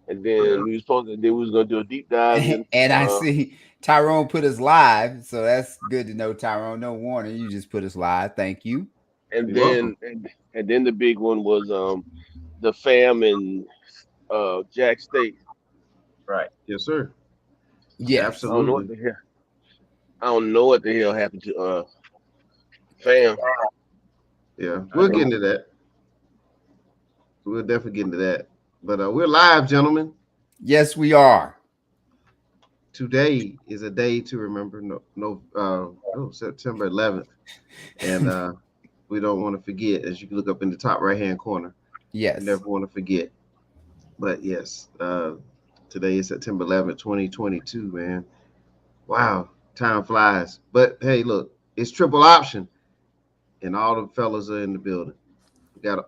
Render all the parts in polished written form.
and then we was gonna do a deep dive in And I see Tyrone put us live, so that's good to know, Tyrone. No warning, you just put us live. Thank you. and You're welcome. then then the big one was the fam and Jack State. Right. Yes, sir. Yes. I don't know what Absolutely. the hell I don't know what the hell happened to fam. Yeah, I we'll get don't. into that. We'll definitely get into that. But we're live, gentlemen. Yes, we are. Today is a day to remember. September 11th, and we don't want to forget. As you can look up in the top right hand corner, we Yes. never want to forget. But yes, today is September 11th, 2022. Man, wow, time flies. But hey, look, it's triple option, and all the fellas are in the building. We got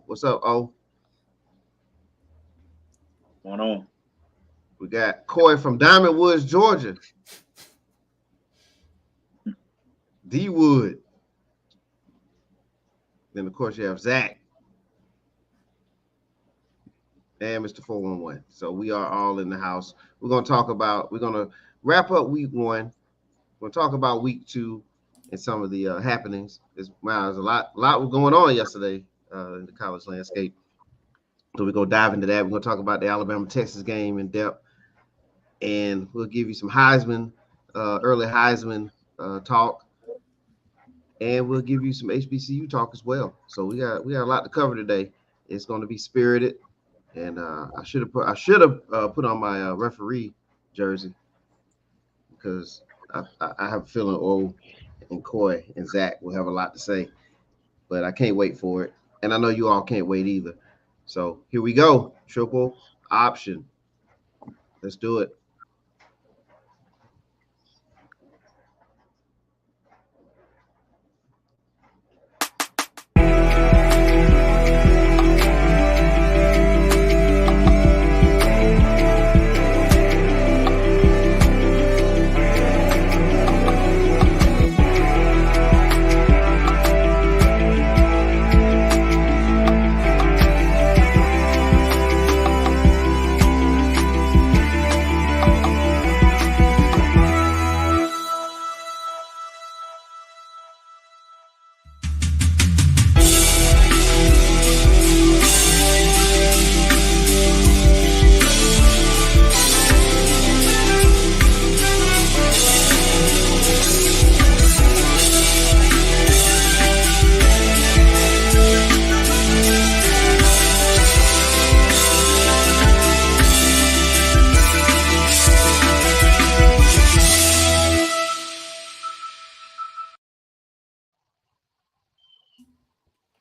what's up? Going on. We got Coy from Diamond Woods, Georgia. D Wood. Then of course you have Zach and Mr. 411. So we are all in the house. We're gonna wrap up week one. We're gonna talk about week two and some of the happenings. There's a lot was going on yesterday in the college landscape. So we're gonna dive into that. We're gonna talk about the Alabama Texas game in depth, and we'll give you some Heisman, early Heisman talk, and we'll give you some HBCU talk as well. So we got a lot to cover today. It's going to be spirited, and I should have put on my referee jersey because I have a feeling and Coy and Zach will have a lot to say, but I can't wait for it, and I know you all can't wait either. So here we go, triple option. Let's do it.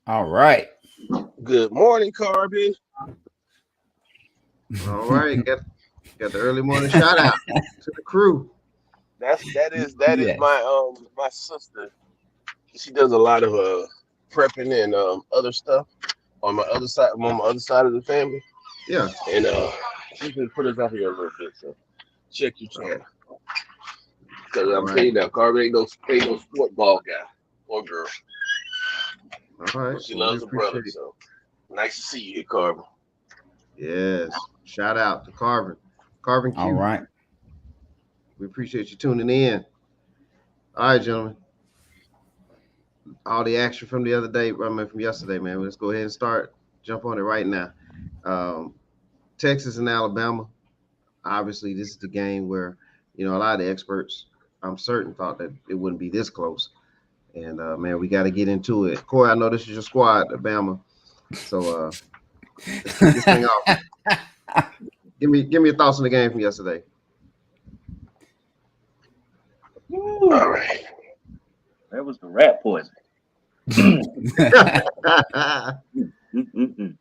All right. Good morning, Carbon. All right, got the early morning shout out to the crew. That is Yes. my sister. She does a lot of prepping and other stuff on my other side of the family, Yeah. and she can put us out here a little bit. So check your channel, because All I'm telling right. you now, Carbon ain't no sport ball guy or girl, All right. but she Well, we loves her brother. appreciate it. So nice to see you here, Carbon. Yes. Shout out to Carvin. Carvin All Q. right. We appreciate you tuning in. All right, gentlemen. All the action from the other day, from yesterday, man. Let's go ahead and start. Jump on it right now. Um, Texas and Alabama. Obviously, this is the game where, a lot of the experts, I'm certain, thought that it wouldn't be this close. And, man, we got to get into it. Corey, I know this is your squad, Alabama. So let's kick this thing off. Give me your thoughts on the game from yesterday. Woo, All right. that was the rat poison. Mm-mm-mm.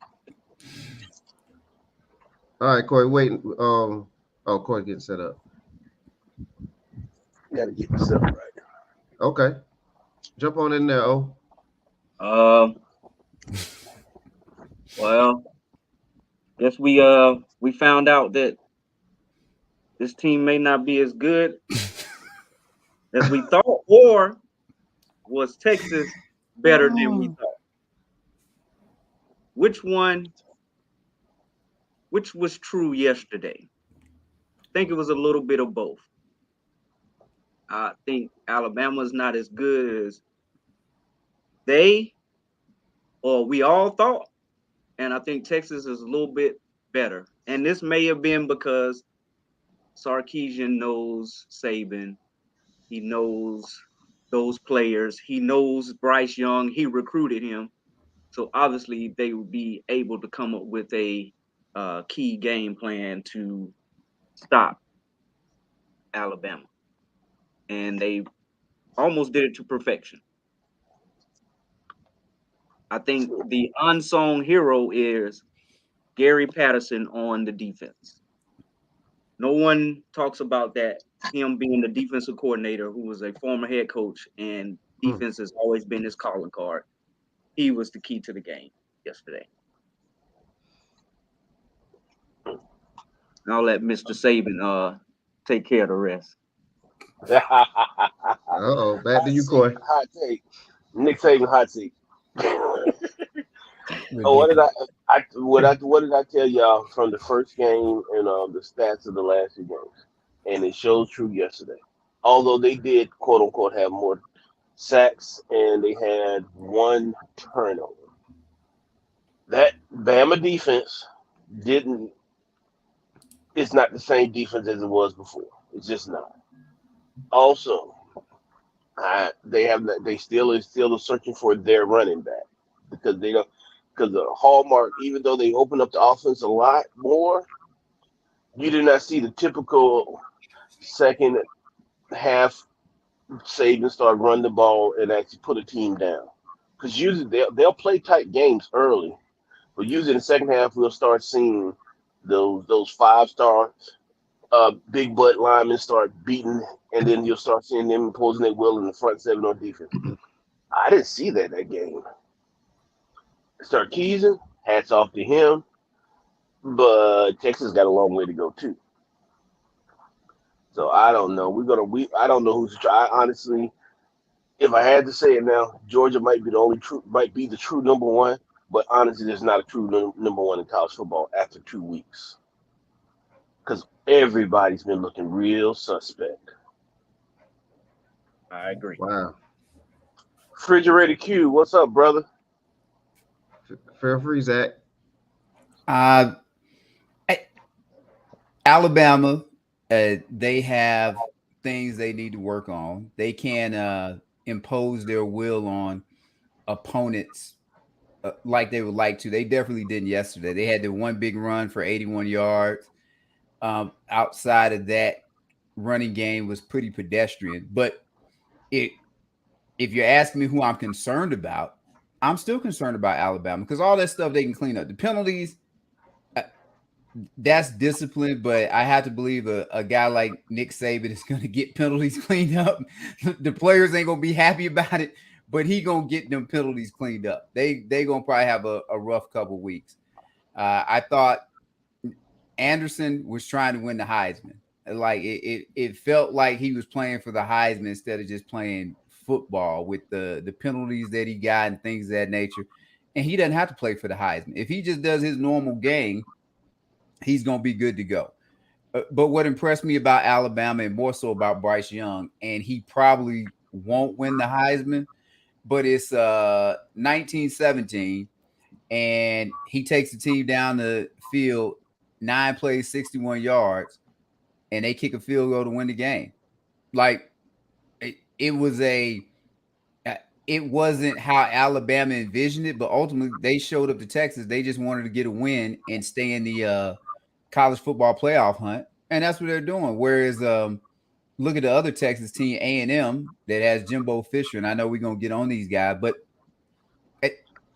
All right, Corey, wait. Corey getting set up. Got to get myself right. Okay. Jump on in there, Um, well, guess we found out that this team may not be as good as we thought, or was Texas better than we thought? Which one which was true yesterday. I think it was a little bit of both. I think Alabama's not as good as they or we all thought, and I think Texas is a little bit better. And this may have been because Sarkisian knows Saban, he knows those players, he knows Bryce Young, he recruited him. So obviously they would be able to come up with a key game plan to stop Alabama, and they almost did it to perfection. I think the unsung hero is Gary Patterson on the defense. No one talks about that. Him being the defensive coordinator, who was a former head coach, and defense has always been his calling card. He was the key to the game yesterday. I'll let Mr. Saban take care of the rest. Uh-oh, back to you, Coy. Hot take. Nick Saban hot take. Oh, what did I tell y'all from the first game and the stats of the last two games? And it shows true yesterday. Although they did quote unquote have more sacks and they had one turnover. That Bama defense didn't. It's not the same defense as it was before. It's just not. Also, they still are searching for their running back because they don't because the hallmark, even though they open up the offense a lot more, you did not see the typical second half Saban start run the ball and actually put a team down. Because usually they'll play tight games early, but usually in the second half we'll start seeing those 5-star big butt linemen start beating, and then you'll start seeing them imposing their will in the front seven on defense. I didn't see that game. Sarkisian, hats off to him, but Texas got a long way to go too. So I don't know. I don't know who's to try. Honestly, if I had to say it now, Georgia might be the true number one. But honestly, there's not a true number one in college football after 2 weeks because everybody's been looking real suspect. I agree. Wow. Refrigerator Q, what's up, brother? Fair free, Zach. Alabama, they have things they need to work on. They can impose their will on opponents like they would like to. They definitely didn't yesterday. They had the one big run for 81 yards. Outside of that, running game was pretty pedestrian. But if you're asking me who I'm concerned about, I'm still concerned about Alabama because all that stuff they can clean up. The penalties, that's discipline, but I have to believe a guy like Nick Saban is going to get penalties cleaned up. The players ain't going to be happy about it, but he going to get them penalties cleaned up. They going to probably have a rough couple weeks. I thought Anderson was trying to win the Heisman. Like it felt like he was playing for the Heisman instead of just playing football with the penalties that he got and things of that nature. And he doesn't have to play for the Heisman. If he just does his normal game, he's going to be good to go. But what impressed me about Alabama and more so about Bryce Young, and he probably won't win the Heisman, but it's 1917, and he takes the team down the field, 9 plays, 61 yards, and they kick a field goal to win the game. Like it wasn't how Alabama envisioned it, but ultimately they showed up to Texas. They just wanted to get a win and stay in the college football playoff hunt, and that's what they're doing. Whereas look at the other Texas team, A&M, that has Jimbo Fisher, and I know we're gonna get on these guys, but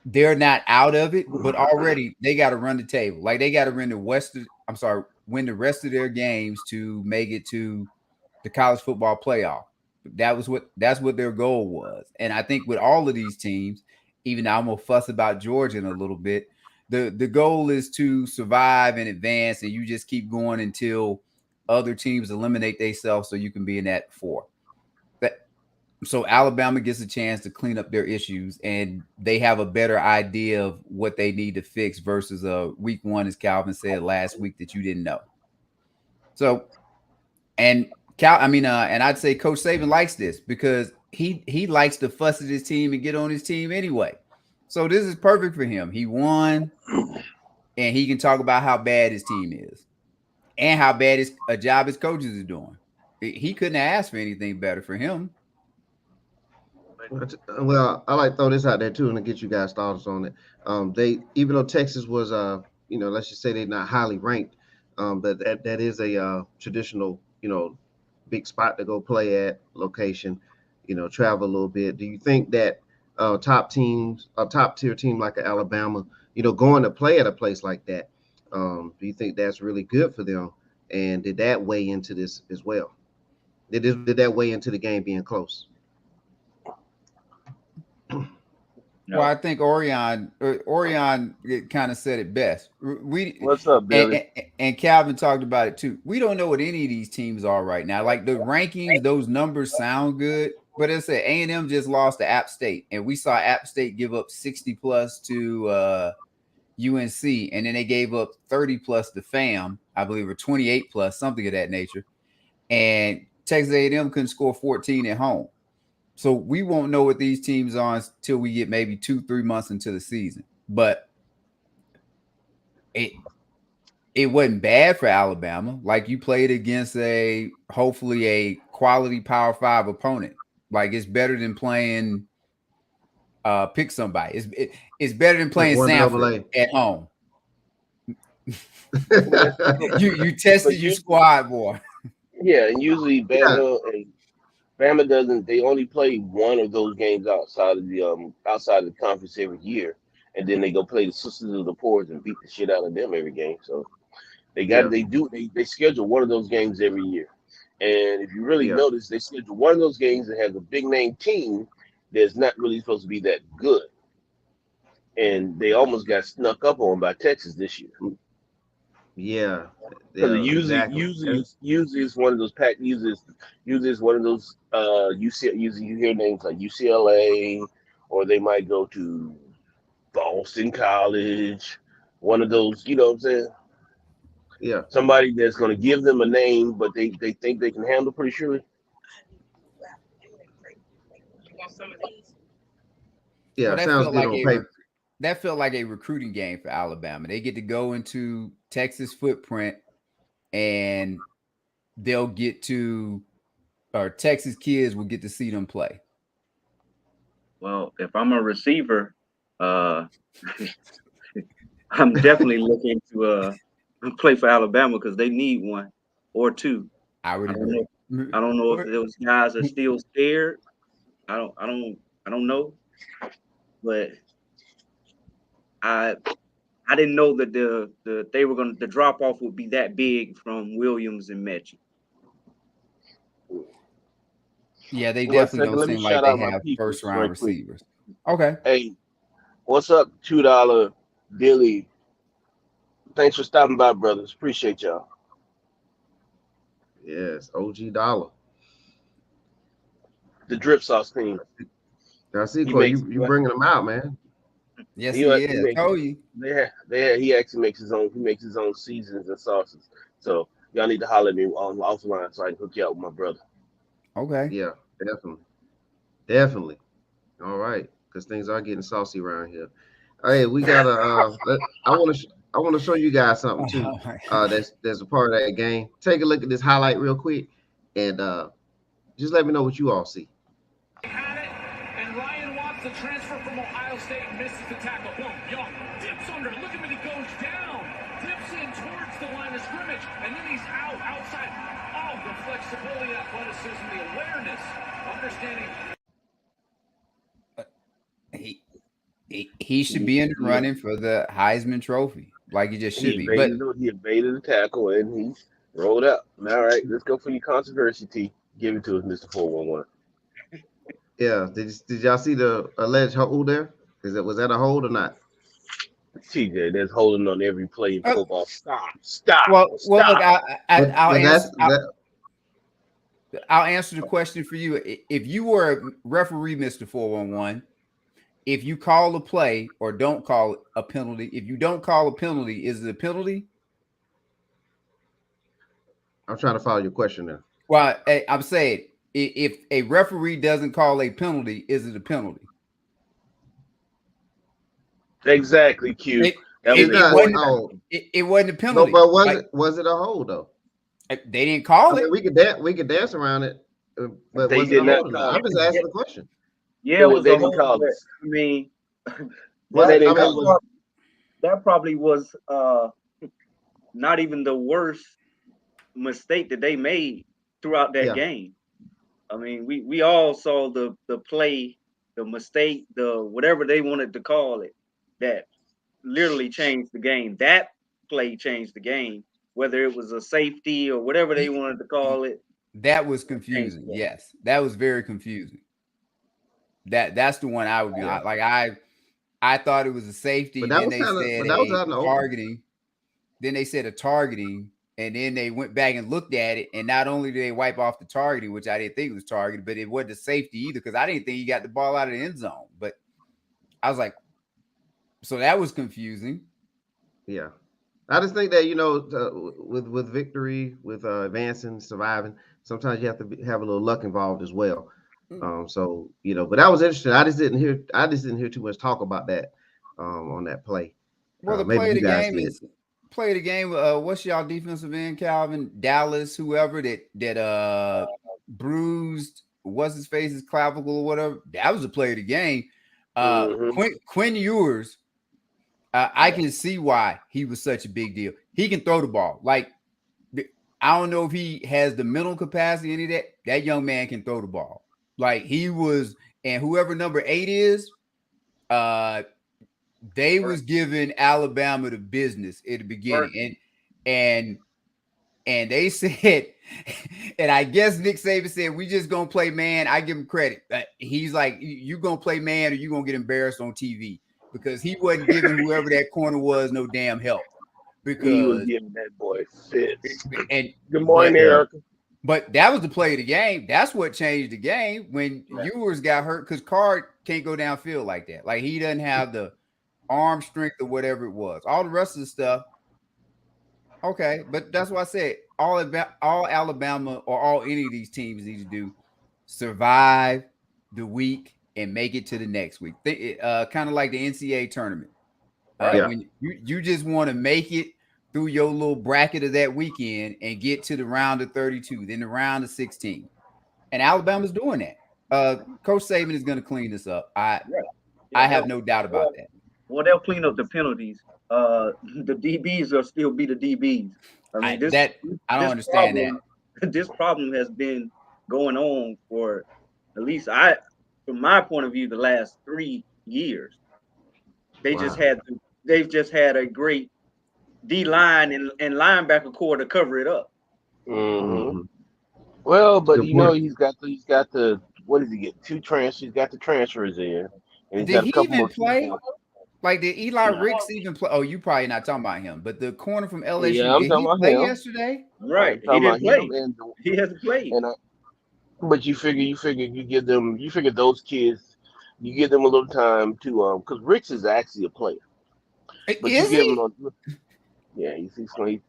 they're not out of it. But already they got to run the table. Like they got to win the win the rest of their games to make it to the college football playoff. That's what their goal was. And I think with all of these teams, even though I'm gonna fuss about Georgia in a little bit, the goal is to survive and advance, and you just keep going until other teams eliminate themselves so you can be in that 4. So Alabama gets a chance to clean up their issues, and they have a better idea of what they need to fix versus week one, as Calvin said last week, that you didn't know. So, and and I'd say Coach Saban likes this because he likes to fuss at his team and get on his team anyway. So this is perfect for him. He won, and he can talk about how bad his team is and how bad a job his coaches are doing. He couldn't have asked for anything better for him. Well, I like to throw this out there too, and to get you guys thoughts on it. They even though Texas was let's just say they're not highly ranked, but that is a traditional big spot to go play at location. Travel a little bit. Do you think that top teams, a top tier team like Alabama, going to play at a place like that, do you think that's really good for them? And did that weigh into this as well? Did that weigh into the game being close? No. Well, I think Orion kind of said it best. What's up, Billy? And Calvin talked about it too. We don't know what any of these teams are right now. Like the rankings, those numbers sound good, but it's A&M just lost to App State, and we saw App State give up 60 plus to UNC, and then they gave up 30 plus to FAM, I believe, or 28 plus, something of that nature. And Texas A&M couldn't score 14 at home. So we won't know what these teams are until we get maybe 2-3 months into the season. But it wasn't bad for Alabama. Like you played against hopefully a quality Power 5 opponent. Like it's better than playing pick somebody. It's better than playing Sanford at home. you tested your squad more. Yeah, and usually Bama doesn't. They only play one of those games outside of the conference every year, and then they go play the Sisters of the Poor and beat the shit out of them every game. So they schedule one of those games every year, and if you really notice, they schedule one of those games that has a big name team that's not really supposed to be that good, and they almost got snuck up on by Texas this year. Yeah, because usually it's one of those usually it's one of those usually you hear names like UCLA, or they might go to Boston College, one of those, you know what I'm saying? Yeah. Somebody that's going to give them a name, but they think they can handle pretty surely. Yeah, well, sounds good on paper. That felt like a recruiting game for Alabama. They get to go into Texas footprint, and they'll get to, or Texas kids will get to see them play. Well, if I'm a receiver, I'm definitely looking to play for Alabama because they need one or two. I would agree. I don't know if those guys are still scared. I don't know, but I didn't know that the drop off would be that big from Williams and Mechie. Yeah, they definitely don't seem like they have first round receivers. Okay. Hey, what's up, $2 Billy? Thanks for stopping by, brothers. Appreciate y'all. Yes, OG Dollar. The drip sauce team. I see, Corey, you bringing them out, man. Yes, he is. Oh, you. He actually makes his own. He makes his own seasons and sauces. So y'all need to holler at me offline so I can hook you out with my brother. Okay. Yeah, definitely. All right, because things are getting saucy around here. Hey, we got I want to show you guys something too. That's a part of that game. Take a look at this highlight real quick, and just let me know what you all see. And Ryan Watts, the transfer from Ohio State, misses the tackle. Boom, Young dips under. Look at him, he goes down. Dips in towards the line of scrimmage, and then he's outside. Oh, the flexibility, athleticism, the awareness, understanding. He should be in the running for the Heisman Trophy, like he just should be. But he evaded the tackle and he rolled out. All right, let's go for your controversy, T. Give it to us, Mr. 411. Yeah, did y'all see the alleged hold there? Was that a hold or not? TJ, there's holding on every play in football. Stop. Well, look, I'll answer. I'll answer the question for you. If you were a referee, Mr. 411, if you call a play or don't call a penalty, if you don't call a penalty, is it a penalty? I'm trying to follow your question now. Well, I'm saying if a referee doesn't call a penalty, is it a penalty? Exactly, Q. It, That it, was It's a it not. point. wasn't Oh it wasn't a no, penalty. but Like, was it a hold though? they didn't call I it. mean, we could dance around it, but They was it a did not hold or not? call I'm it. just asking the question. Yeah, it was They a didn't whole. call But, it. I mean, Well, they that didn't I call mean, it. that probably was not even the worst mistake that they made throughout that yeah, game. I mean, we all saw the play, the mistake, the whatever they wanted to call it, that literally changed the game. That play changed the game, whether it was a safety or whatever they wanted to call it. That was Changed confusing. the game. Yes, that was very confusing. That's the one I would be yeah. like. I thought it was a safety. But that Then was they kind of, said but that was a out in the open. targeting. Then they said a targeting, and then they went back and looked at it. And not only did they wipe off the targeting, which I didn't think was targeted, but it wasn't a safety either because I didn't think he got the ball out of the end zone. But I was like, so that was confusing. Yeah, I just think that with victory, with advancing, surviving, sometimes you have to have a little luck involved as well. So but that was interesting. I just didn't hear too much talk about that on that play. Well, the Maybe play of you the guys game did. is play of the game. What's y'all defensive end, Calvin? Dallas, whoever that bruised what's his face, his clavicle or whatever. That was a play of the game. Mhm. Quinn Ewers, I can see why he was such a big deal. He can throw the ball. Like, I don't know if he has the mental capacity, any of that. That young man can throw the ball. Like he was, and whoever number 8 is, they was giving Alabama the business at the beginning, and they said, and I guess Nick Saban said, we just gonna play man. I give him credit. He's like, you gonna play man, or you gonna get embarrassed on TV, because he wasn't giving whoever that corner was no damn help. He was Because giving that boy fits. and Good but morning, Erica. but that was the play of the game. That's what changed the game when Ewers got hurt, because Card can't go downfield like that. Like he doesn't have the arm strength or whatever it was. All the rest of the stuff, okay. But that's why I said all Alabama or all any of these teams need to do: survive the week and make it to the next week. Kind of like the NCAA tournament. Yeah. When you just want to make it through your little bracket of that weekend and get to the round of 32, then the round of 16. And Alabama's doing that. Coach Saban is going to clean this up. I have no doubt about that. Well, they'll clean up the penalties. The DBs will still be the DBs. I mean, I don't understand problem, that. This problem has been going on for at least from my point of view, the last 3 years. They've just had a great D line and linebacker core to cover it up. Mm-hmm. Mhm. Well, but Good point. he's got the what did he get? 2 transfers. He's got the transfers in, and he's Did got a he couple even more play? seasons. Like, did Eli No. Ricks even play? Oh, you probably not talking about him, but the corner from LSU, Yeah, I'm did talking he about play him. yesterday? Right. I'm talking about him, He hasn't played. but you figure you figure those kids, you give them a little time to because Ricks is actually a player, but you Is give him he? he's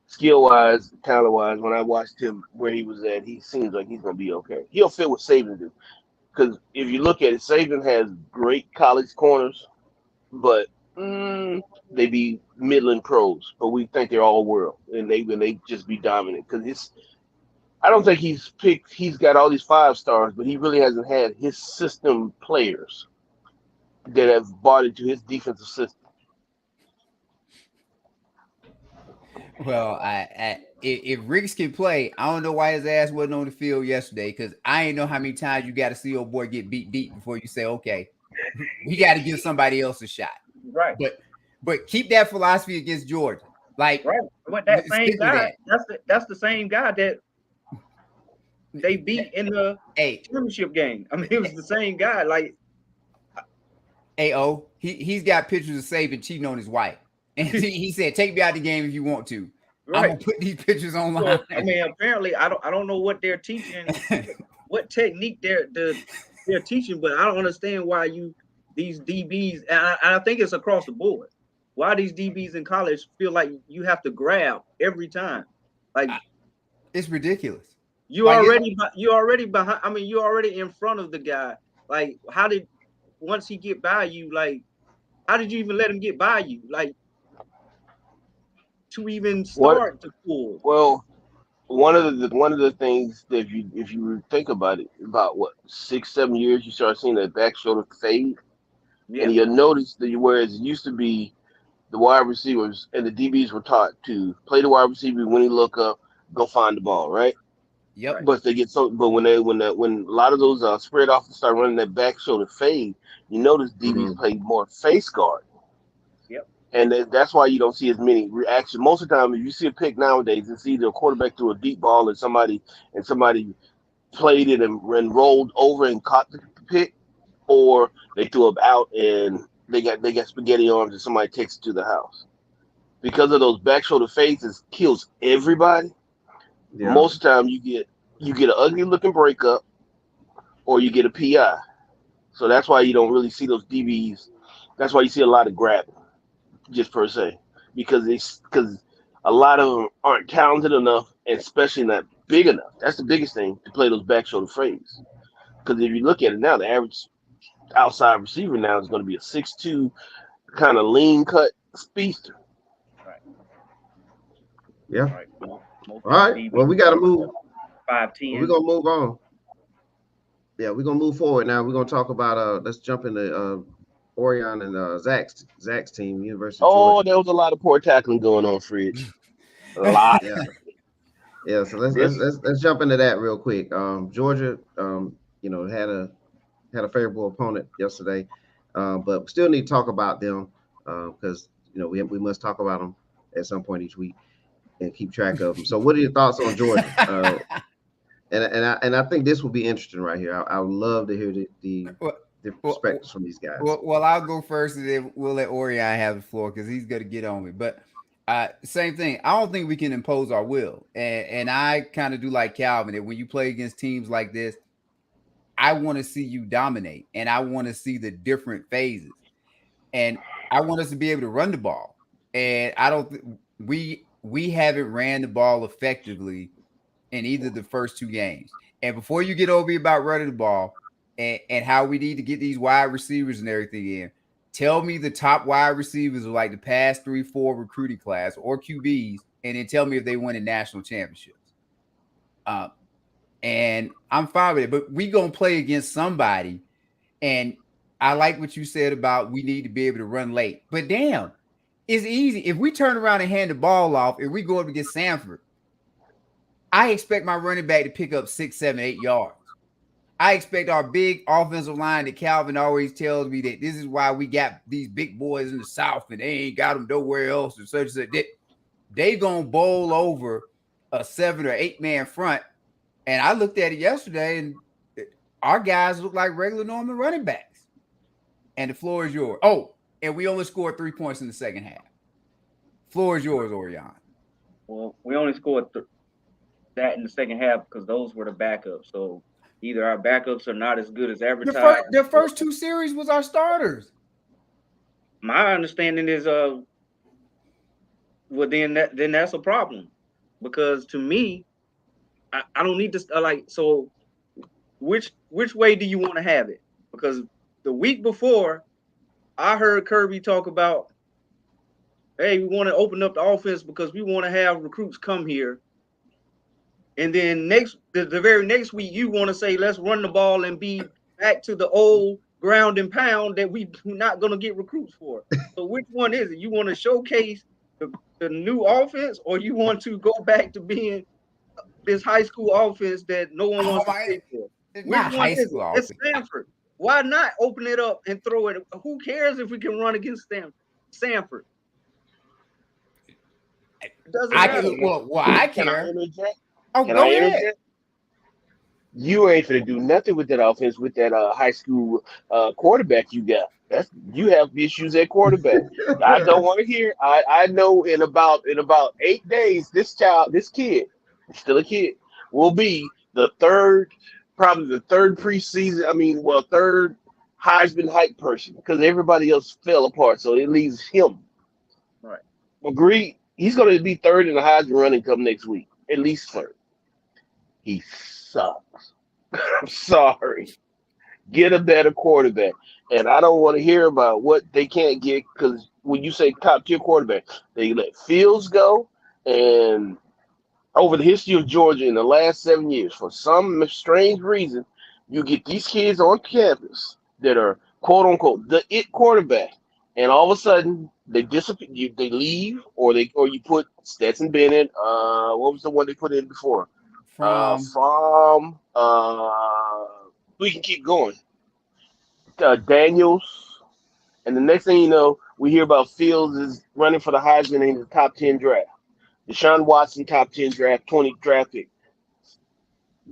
skill wise, talent wise. When I watched him where he was at, he seems like he's gonna be okay. He'll fit what Saban do, because if you look at it, Saban has great college corners, but they be Midland pros, but we think they're all world, and they just be dominant because it's. I don't think he's got all these 5 stars, but he really hasn't had his system players that have bought into his defensive system. Well, if Ricks can play, I don't know why his ass wasn't on the field yesterday, because I ain't know how many times you got to see old boy get beat deep before you say, okay, we got to give somebody else a shot. Right. But keep that philosophy against Georgia. Like, Right. But that same stick with guy, that. that's the same guy that they beat in the Hey, championship game. I mean, it was the same guy. Like, he's got pictures of Saban cheating on his wife. And he said, take me out the game if you want to. I'm Right. gonna put these pictures So, online. I mean, apparently, I don't know what they're teaching, what technique they're teaching, but I don't understand why these DBs, and I think it's across the board. Why these DBs in college feel like you have to grab every time? Like It's ridiculous. you Like already behind. I mean, you already in front of the guy. Like, how did once he get by you? Like, how did you even let him get by you? Like, to even What? start to pull. Well, one of the things that if you think about it, about what 6 7 years, you start seeing that back shoulder fade, and Yeah, you'll notice that whereas it used to be the wide receivers and the DBs were taught to play the wide receiver when he look up, go find the ball, right? yep. right. But they get so, but when a lot of those spread offenses start running that back shoulder fade, you notice DBs Mhm. play more face guard, Yep. and that's why you don't see as many reactions. Most of the time, if you see a pick nowadays, it's either a quarterback threw a deep ball and somebody played it and rolled over and caught the pick, or they threw it out and they got spaghetti arms and somebody takes it to the house. Because of those back shoulder fades, kills everybody. Yeah. Most of the time, you get an ugly looking breakup or you get a PI. So that's why you don't really see those DBs. That's why you see a lot of grabbing, just per se, because a lot of them aren't talented enough, and especially not big enough. That's the biggest thing to play those back shoulder fades. Because if you look at it now, the average outside receiver now is going to be a 6'2", kind of lean cut speedster. Right. Yeah. Right. Most All of these right. DBs Well, we got to move. five Well, we're ten. gonna move on. Yeah, we're gonna move forward now. We're gonna talk about let's jump into Orion and Zach's team, University of Oh, Georgia. there was a lot of poor tackling going on, Fridge. A lot. Yeah, yeah. So let's let's This let's let's jump into that real quick. Georgia, had a favorable opponent yesterday, but we still need to talk about them because we must talk about them at some point each week and keep track of them. So, what are your thoughts on Georgia? And I think this will be interesting right here. I would love to hear well, the well, perspectives from these guys. well, I'll go first, and then we'll let Orion have the floor because he's going to get on me. But same thing. I don't think we can impose our will, and I kind of do like Calvin that when you play against teams like this, I want to see you dominate, and I want to see the different phases, and I want us to be able to run the ball. And I don't we haven't ran the ball effectively in either the first two games. And before you get over about running the ball and how we need to get these wide receivers and everything in, tell me the top wide receivers of like the past 3-4 recruiting class or QBs, and then tell me if they won in national championships. Uh, and I'm fine with it. But we gonna play against somebody, and I like what you said about we need to be able to run late. But damn, it's easy if we turn around and hand the ball off. If we go up against Sanford, I expect my running back to pick up 6, 7, 8 yards. I expect our big offensive line that Calvin always tells me that this is why we got these big boys in the South and they ain't got them nowhere else and such and such. They gonna bowl over a 7 or 8 man front. And I looked at it yesterday, and our guys look like regular normal running backs. And the floor is yours. Oh, and we only scored 3 points in the second half. Floor is yours, Orion. Well, we only scored that in the second half because those were the backups. So either our backups are not as good as advertised. The first two series was our starters. My understanding is well then that's a problem because to me I don't need to so which way do you want to have it? Because the week before I heard Kirby talk about, hey, we want to open up the offense because we want to have recruits come here. And then the very next week, you want to say, let's run the ball and be back to the old ground and pound that we're not going to get recruits for. So which one is it? You want to showcase the new offense, or you want to go back to being this high school offense that no one wants to play for? Which Not one high is it? school It's offense. Stanford. Why not open it up and throw it? Who cares if we can run against Stanford? It doesn't I matter. can, well, I can I care. interject? Oh, Can go I ahead. interject? You ain't finna do nothing with that offense with that high school quarterback you got. That's you have issues at quarterback. I don't want to hear. I know in about 8 days, this kid, still a kid, will be the third, probably the third preseason. I mean, well, third Heisman hype person because everybody else fell apart. So it leaves him. Right. Agreed. He's going to be third in the Heisman running come next week, at least third. He sucks. I'm sorry. Get a better quarterback. And I don't want to hear about what they can't get because when you say top tier quarterback, they let Fields go. And over the history of Georgia in the last 7 years, for some strange reason, you get these kids on campus that are quote unquote the it quarterback, and all of a sudden they disappear. They leave, or you put Stetson Bennett. What was the one they put in before? From From we can keep going. Daniels, and the next thing you know, we hear about Fields is running for the Heisman in the top 10 draft. Deshaun Watson, top 10 draft, 20 draft pick.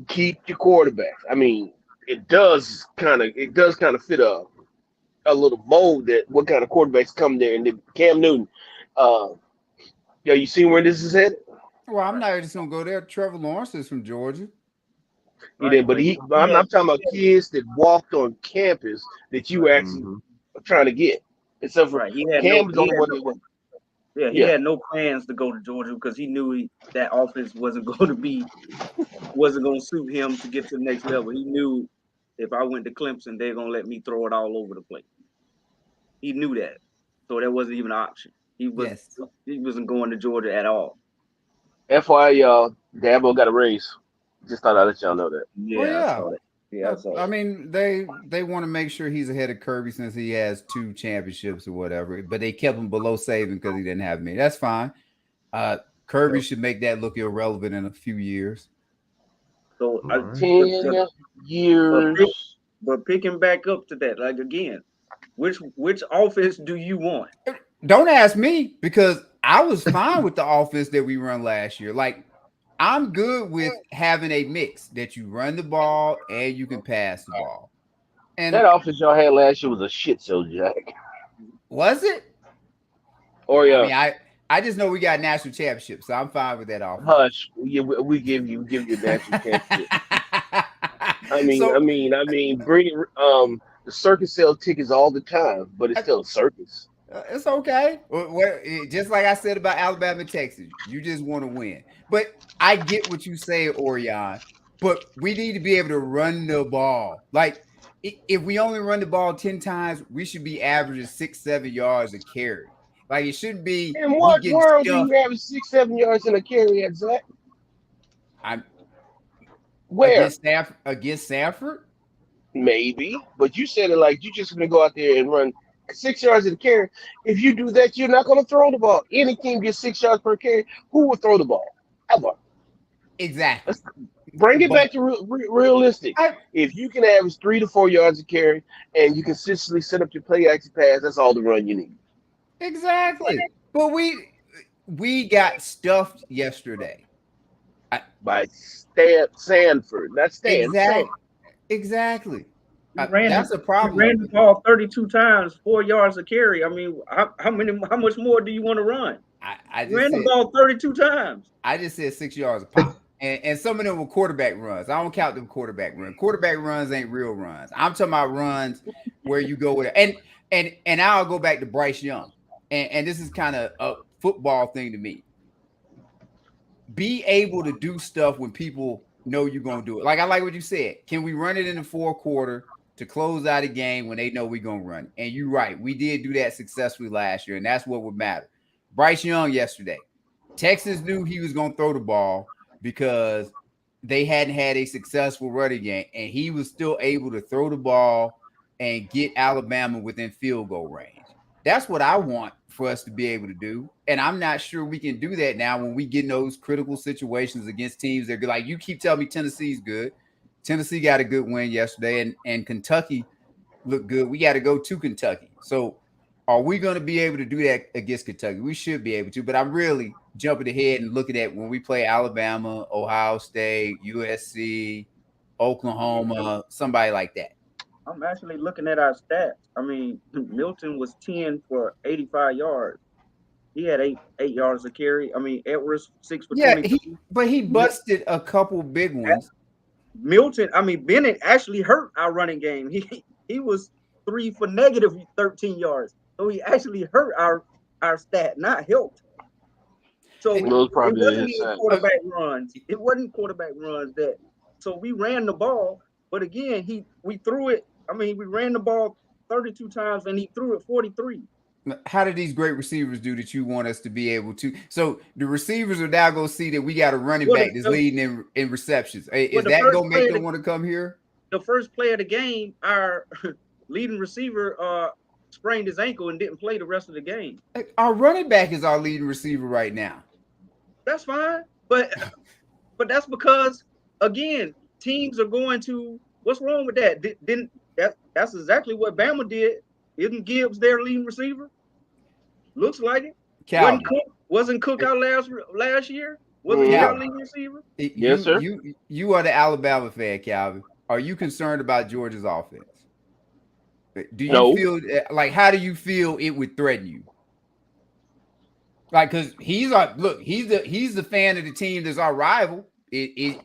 Keep your quarterbacks. I mean, it does kind of fit a little mold that what kind of quarterbacks come there. And then Cam Newton, uh, yeah, you see where this is headed? well, I'm Right. not just gonna go there. Trevor Lawrence is from Georgia. He Right. didn't, but But I'm talking about kids that walked on campus that you right. actually Mhm. are trying to get. Except for Right. He had no. Cam is the He only had one no. that went. Yeah. He Yeah, had no plans to go to Georgia because he knew that offense wasn't going to suit him to get to the next level. He knew if I went to Clemson, they're going to let me throw it all over the place. He knew that, so that wasn't even an option. Yes. He wasn't going to Georgia at all. FYI, y'all, Dabo got a raise. Just thought I'd let y'all know that. Oh Yeah, I yeah. saw that. Yeah, I saw I that. mean, they want to make sure he's ahead of Kirby since he has 2 championships or whatever. But they kept him below Saban because he didn't have me. That's fine. Uh, Kirby So, should make that look irrelevant in a few years. so All I, right. but 10 but pick, years. but picking back up to that, like again, which offense do you want? Don't ask me because I was fine with the offense that we run last year. Like I'm good with having a mix that you run the ball and you can pass the ball. And That offense y'all had last year was a shit show, Jack. was it? Or I yeah, mean, I just know we got national championships, so I'm fine with that offense. hush. We give you a national championship. I mean, I So mean, I mean, bring it. The circus sell tickets all the time, but it's uh, still a circus. it's okay. Just like I said about Alabama and Texas, you just want to win. But I get what you say, Orion. But we need to be able to run the ball. Like if we only run the ball 10 times, we should be averaging 6, 7 yards a carry. Like it shouldn't be In we what getting world do you stuffed. have 6, 7 yards in a carry at Zach? I'm Where? against Sanford. Maybe, but you said it like you just gonna go out there and run 6 yards in a carry. If you do that, you're not gonna throw the ball. Any team gets 6 yards per carry. Who will throw the ball? Ever? Exactly. Let's bring it But back to realistic. I If you can average 3 to 4 yards a carry and you consistently set up your play action pass, that's all the run you need. exactly. But we got stuffed yesterday. I, By Stan Sanford, not Stan Sam. exact exactly. You ran the That's a you problem ran with the me. ball 32 times, 4 yards a carry. I mean, how much more do you want to run? I You just ran the said ball 32 times. 6 yards a pop. And some of them were quarterback runs. I don't count them quarterback runs. Quarterback runs ain't real runs. I'm talking about runs where you go with it. And I'll go back to Bryce Young. And this is kind of a football thing to me. Be able to do stuff when people know you're gonna do it. Like I like what you said. Can we run it in the fourth quarter to close out a game when they know we're gonna run? And you're right, we did do that successfully last year, and that's what would matter. Bryce Young yesterday. Texas knew he was gonna throw the ball because they hadn't had a successful running game, and he was still able to throw the ball and get Alabama within field goal range. That's what I want for us to be able to do. And I'm not sure we can do that now when we get in those critical situations against teams that are good. Like you keep telling me Tennessee's good. Tennessee got a good win yesterday, and Kentucky looked good. We got to go to Kentucky. So are we going to be able to do that against Kentucky? We should be able to, but I'm really jumping ahead and looking at when we play Alabama, Ohio State, USC. Oklahoma, somebody like that. I'm actually looking at our stats. I mean, Milton was 10 for 85 yards. He had eight yards to carry. I mean, Edwards 6 for Yeah, 22. but he busted a couple big ones. Milton, I mean, Bennett actually hurt our running game. He was 3 for negative 13 yards. So he actually hurt our stat, not helped. So And- Those it probably wasn't his even side. quarterback runs. It wasn't quarterback runs that. So we ran the ball, but again, we threw it. I mean, we ran the ball 32 times and he threw it 43. How did these great receivers do that you want us to be able to? So the receivers are now going to see that we got a running Well, back that's leading in receptions. Is well, the that first going to play make of them the- want to come here? The first play of the game, our leading receiver sprained his ankle and didn't play the rest of the game. Our running back is our leading receiver right now. That's fine, but that's because again, teams are going to. What's wrong with that? That's exactly what Bama did. Isn't Gibbs their leading receiver? Looks like it. Calvin, Wasn't Cook out last year? Wasn't he our leading receiver? Yes, sir. You are the Alabama fan, Calvin. Are you concerned about Georgia's offense? Do you No. feel like how do you feel it would threaten you? Like, because he's the fan of the team that's our rival.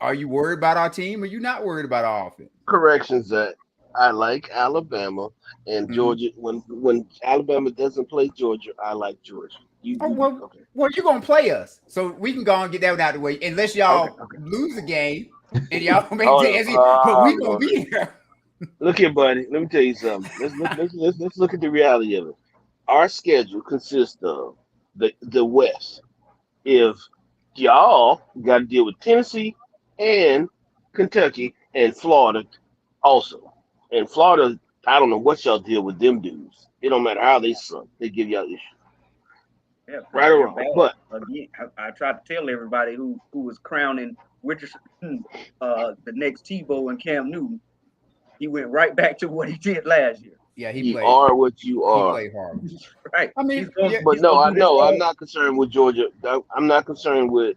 Are you worried about our team or you not worried about our offense? Corrections that I like Alabama and Georgia. When Alabama doesn't play Georgia, I like Georgia. Well, you're gonna play us, so we can go and get that one out of the way. Unless y'all lose the game and y'all make but we gonna be here. Look here, buddy. Let me tell you something. Let's look at the reality of it. Our schedule consists of the West. If y'all got to deal with Tennessee and Kentucky and Florida also, and Florida, I don't know what y'all deal with them dudes. It don't matter how they suck. They give y'all issues. Yeah, Right or wrong. But again, I tried to tell everybody who was crowning Richardson the next Tebow and Cam Newton. He went right back to what he did last year. Yeah, you are what you are. He played hard. Right. I mean, but no, I know I'm not concerned with Georgia. I'm not concerned with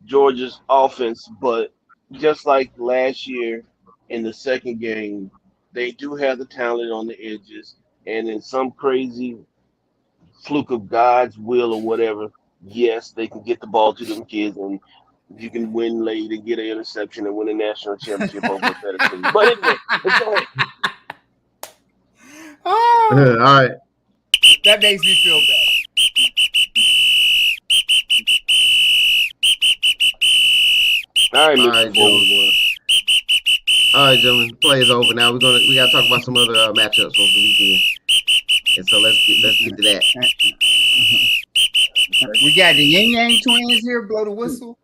Georgia's offense, but just like last year in the second game, they do have the talent on the edges, and in some crazy fluke of God's will or whatever, yes, they can get the ball to them kids, and you can win late and get an interception and win a national championship over a better team. But anyway, let's go ahead. Oh, All right. that makes me feel bad. All right, All Mr. right, Gentlemen. All right, gentlemen. Play is over now. We gotta talk about some other matchups over the weekend. And so let's get to that. We got the Yin Yang twins here. Blow the whistle.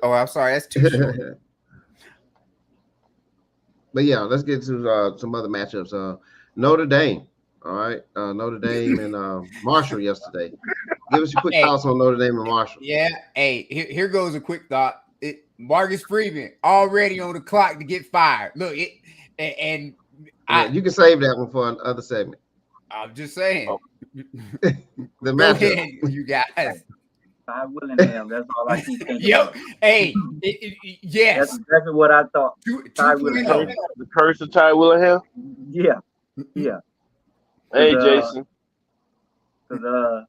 I'm sorry. That's too short. But yeah, let's get to some other matchups. Notre Dame. All right. Notre Dame and Marshall yesterday. Give us your quick thoughts on Notre Dame and Marshall. Yeah. Hey, here goes a quick thought. Marcus Freeman already on the clock to get fired. Look, you can save that one for another segment. I'm just saying. The Go matchup. ahead, you guys. Ty Willingham. That's all I keep thinking. Yo, hey, yes. That's exactly what I thought. Ty Willingham. The curse of Ty Willingham. Yeah. Yeah. Hey, Jason. Because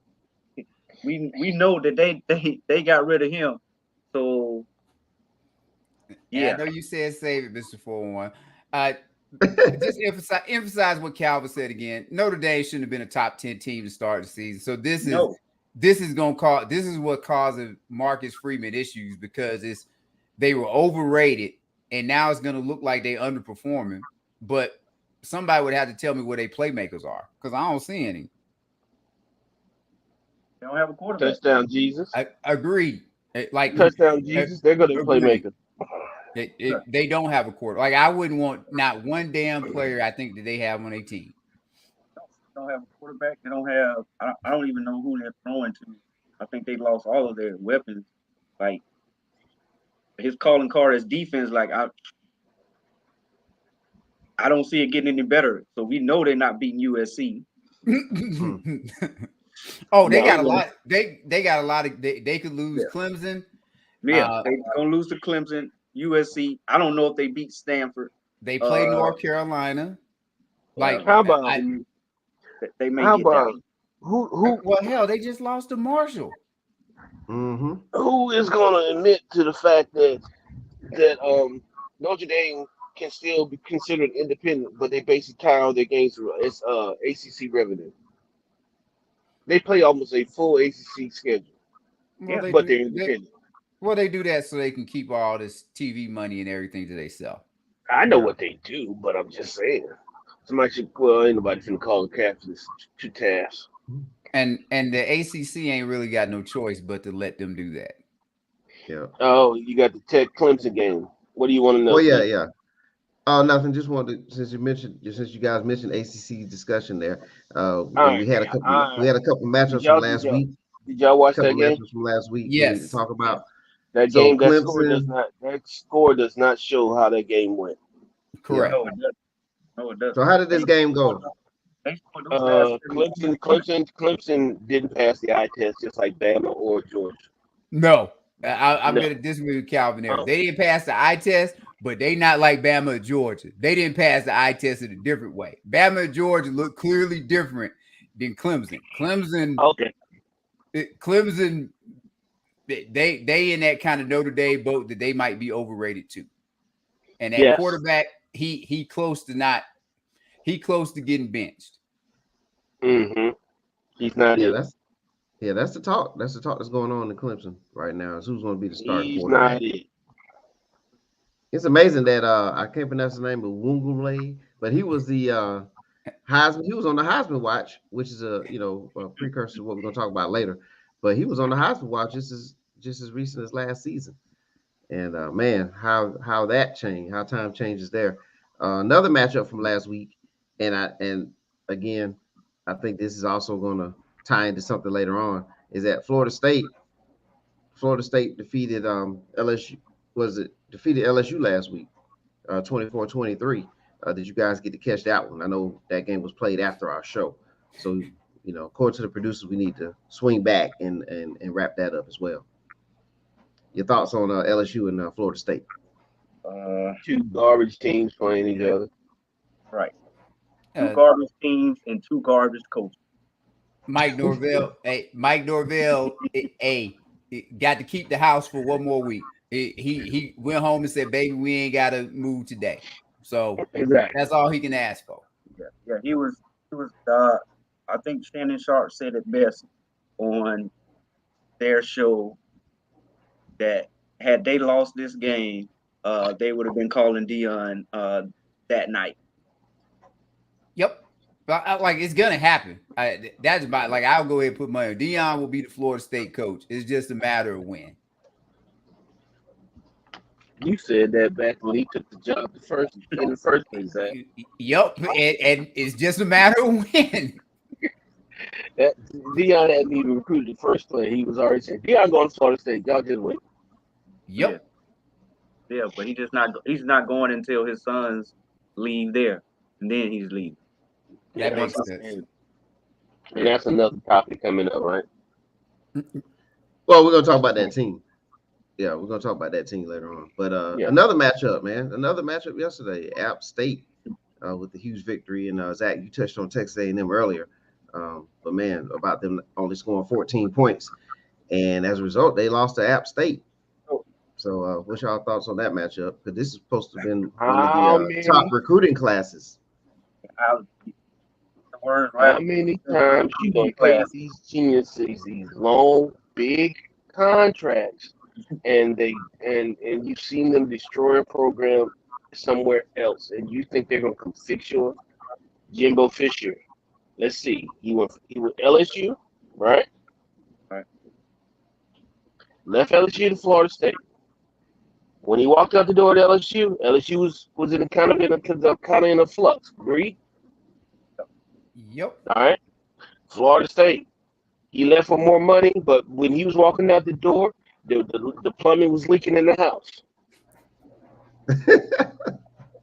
we know that they got rid of him. So yeah, I know you said save it, Mr. 411. Just emphasize what Calvin said again. Notre Dame shouldn't have been a top 10 team to start the season. So this is what causes Marcus Freeman issues because they were overrated and now it's gonna look like they underperforming. But somebody would have to tell me where their playmakers are because I don't see any. They don't have a quarterback. Touchdown, Jesus. I agree. Like touchdown, Jesus. They're gonna play maker. They don't have a quarter. Like I wouldn't want not one damn player. I think that they have on their team. Don't have a quarterback. They don't have. I don't even know who they're throwing to. I think they lost all of their weapons. Like his calling card is defense. Like I don't see it getting any better. So we know they're not beating USC. Oh, they got a lot. They got a lot of. They could lose Clemson. Yeah, they're gonna lose to Clemson. USC. I don't know if they beat Stanford. They play North Carolina. Like, How about They may how get that. about who well, hell, they just lost to Marshall. Mm-hmm. who is going to admit to the fact that Notre Dame can still be considered independent, but they basically count all their games through it's ACC revenue. They play almost a full ACC schedule, Well, Yeah. they but do. they're independent. They do that so they can keep all this TV money and everything that they sell. I know Yeah. what they do, but I'm just saying. Somebody should. Well, ain't nobody finna call the cat for this two tasks. And the ACC ain't really got no choice but to let them do that. Yeah. Oh, you got the Tech Clemson game. What do you want to know, Well, yeah, T? yeah. Oh, nothing. Just wanted to, since you guys mentioned ACC discussion there. All We right, had a couple. all We right. had a couple Did matchups from y'all did last y'all week. did y'all watch that Couple game? matchups from last week we need to Yes. talk about. That So game, Clemson. that score does not show how that game went. Yeah. Correct. No, it doesn't. No, it doesn't. So how did this game go? They scored those last 17 points. Clemson didn't pass the eye test just like Bama or Georgia. No. I'm No. gonna disagree with Calvin there. Oh, They didn't pass the eye test, but they not like Bama or Georgia. They didn't pass the eye test in a different way. Bama and Georgia look clearly different than Clemson. okay. Clemson, they in that kind of Notre Dame boat that they might be overrated too. And that Yes. quarterback, he close to getting benched. Mm-hmm. He's not Yeah, it. that's the talk. That's the talk that's going on in Clemson right now. Is who's going to be the starting He's quarterback? not it. It's amazing that I can't pronounce the name of Wungule, but he was the Heisman. He was on the Heisman watch, which is a precursor to what we're going to talk about later. But he was on the Heisman watch just as recent as last season. And man, how that changed, how time changes there. Another matchup from last week, and again, I think this is also going to tie into something later on. Is that Florida State? Florida State defeated LSU. Was it defeated LSU last week? 24-23. Did you guys get to catch that one? I know that game was played after our show, so according to the producers, we need to swing back and wrap that up as well. Your thoughts on LSU and Florida State? Two garbage teams playing each other. Right. Two Uh, garbage teams and two garbage coaches. Mike Norvell, got to keep the house for one more week. He went home and said, "Baby, we ain't got to move today." So Exactly. that's all he can ask for. Yeah, yeah. He was. I think Shannon Sharp said it best on their show that had they lost this game, they would have been calling Dion that night. Yep. But like it's gonna happen. That's about like I'll go ahead and put money. Dion will be the Florida State coach. It's just a matter of when. You said that back when he took the job in the first place. Zach. Yep, and it's just a matter of when. That Dion hadn't even recruited the first play. He was already saying Dion going to Florida State. Y'all just wait. Yep. Yeah, but he's not going until his sons leave there, and then he's leaving. That Yeah, makes sense. and that's another topic coming up, right? Well, we're gonna talk about that team. Yeah, we're gonna talk about that team later on. But Yeah. another matchup, man. Another matchup yesterday. App State with the huge victory, and Zach, you touched on Texas A&M earlier. But man, about them only scoring 14 points, and as a result, they lost to App State. So, what's y'all thoughts on that matchup? Because this is supposed to have been one of How the top many recruiting classes. The word how right. many times you gonna pay these geniuses these long, big contracts, and you've seen them destroy a program somewhere else, and you think they're gonna come fix yours? Jimbo Fisher. Let's see. He went LSU, right? Right. Left LSU to Florida State. When he walked out the door at LSU was in a kind of in a flux. Agreed? Yep. All right. Florida State. He left for more money, but when he was walking out the door, the plumbing was leaking in the house.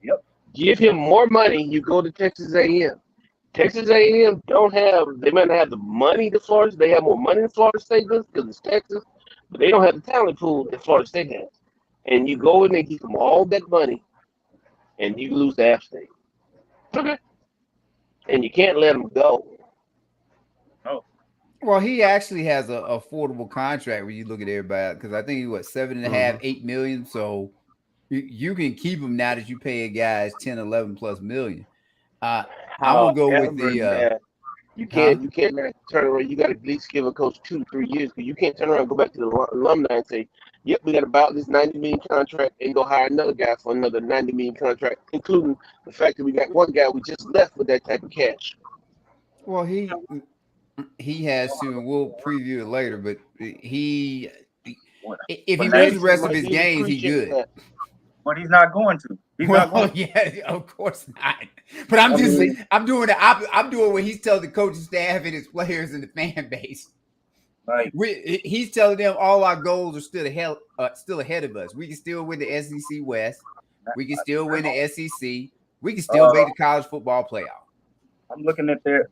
Yep. Give him more money, you go to Texas A&M. Texas A&M they might not have the money to Florida. They have more money than Florida State does because it's Texas, but they don't have the talent pool that Florida State has. and you go in and give them all that money, and you lose to App State. Okay. And you can't let them go. Oh, Well, he actually has a affordable contract when you look at everybody because I think he was 7.5, 8 million. So you can keep him now that you pay guys 10, 11 plus million. I'm gonna go with However, the man, you huh? can't turn around. You got to at least give a coach 2 to 3 years because you can't turn around and go back to the alumni and say, "Yep, we got about this 90 million contract," and go hire another guy for another 90 million contract, including the fact that we got one guy we just left with that type of cash. Well, he has to, and we'll preview it later. But what? if But he now wins he the rest of Like, his he games, he appreciate good. that. but he's not going to. He's not Well, going to. yeah, of course not. But I'm I just mean, I'm doing what he's telling the coaching staff and his players and the fan base. like, He's telling them all our goals are still ahead of us. We can still win the SEC West. We can still win the SEC. We can still make the college football playoff. I'm looking at their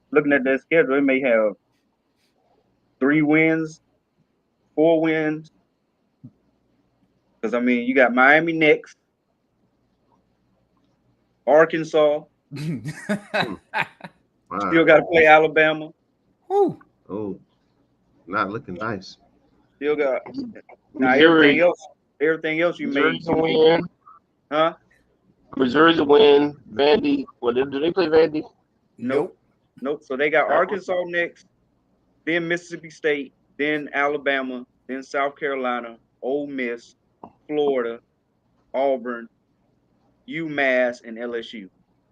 schedule. They may have 3 wins, 4 wins. Because I mean, you got Miami next, Arkansas. Still Wow. got to play Alabama. Whew. Oh, not looking nice. Still got now Missouri, everything else you may, Missouri's a win. huh? Missouri's a win. Vandy, well, do they play Vandy? Nope. Nope. So they got Uh, Arkansas next, then Mississippi State, then Alabama, then South Carolina, Ole Miss, Florida, Auburn, UMass, and LSU.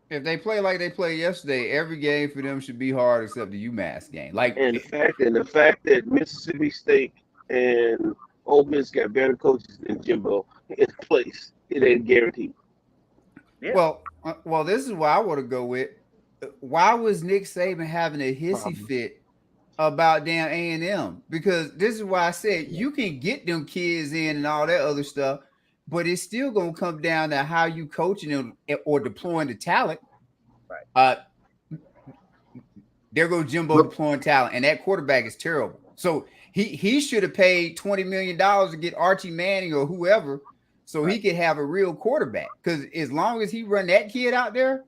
If they play like they played yesterday, every game for them should be hard except the UMass game. Like, And the fact that Mississippi State and Ole Miss got better coaches than Jimbo in place, it ain't guaranteed. Yeah. well, this is why I want to go with. Why was Nick Saban having a hissy Problem. fit about damn A&M? Because this is why I said you can get them kids in and all that other stuff, but it's still gonna come down to how you coaching them or deploying the talent. Right. There goes Jimbo Look. deploying talent, and that quarterback is terrible. So he should have paid $20 million to get Archie Manning or whoever, so he could have a real quarterback. Because as long as he run that kid out there,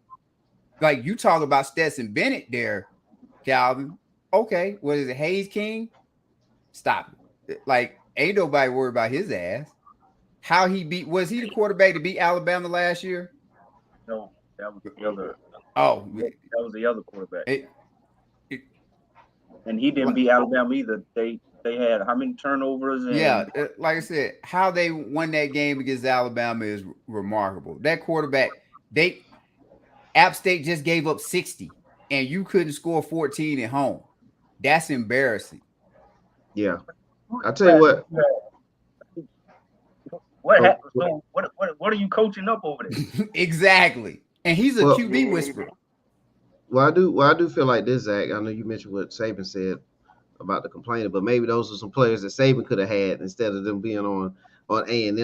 like you talk about Stetson Bennett there, Calvin. Okay, what is it, Hayes King? Stop it. Like, ain't nobody worried about his ass. How was he the quarterback to beat Alabama last year? No, that was the other. Oh, That was the other quarterback, it, and he didn't beat Alabama either. They had how many turnovers? And yeah, like I said, how they won that game against Alabama is remarkable. That quarterback, App State just gave up 60, and you couldn't score 14 at home. That's embarrassing. Yeah. I'll tell you what. So what are you coaching up over there? Exactly. And he's a Well- QB whisperer. Well, I do feel like this, Zach. I know you mentioned what Saban said about the complaining, but maybe those are some players that Saban could have had instead of them being on A&M,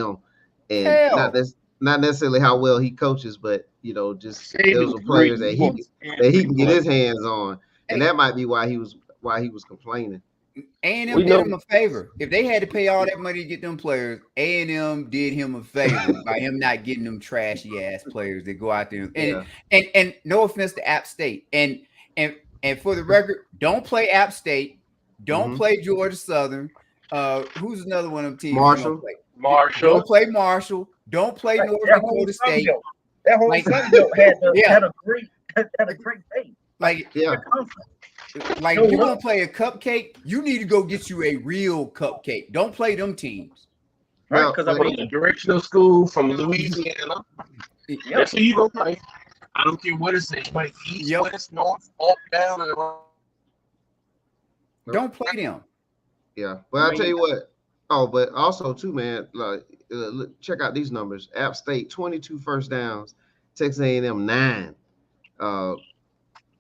and Hell. not necessarily how well he coaches, but just Saban's those are players that great he can get voice. his hands on, and Hey. that might be why he was complaining. A&M We did know- him a favor. If they had to pay all that money to get them players, A&M did him a favor by him not getting them trashy ass players that go out there. And no offense to App State. And for the record, don't play App State. Don't play Georgia Southern. Who's another one of them teams? Marshall. Marshall. Don't play Marshall. Don't play North Dakota State. That whole Like- Sun Belt had a great day. Like, Yeah, Like, No, you what? want to play a cupcake? You need to go get you a real cupcake. Don't play them teams. Right? Well, Because I From mean, the directional school from Louisiana. yeah, That's who you gonna play. I don't care what it says. Play east, Yep. west, north, up, down, and around. Don't play them. yeah. But I'll tell you what. Oh, but also too, man. Like, check out these numbers. App State 22 first downs, Texas A&M 9.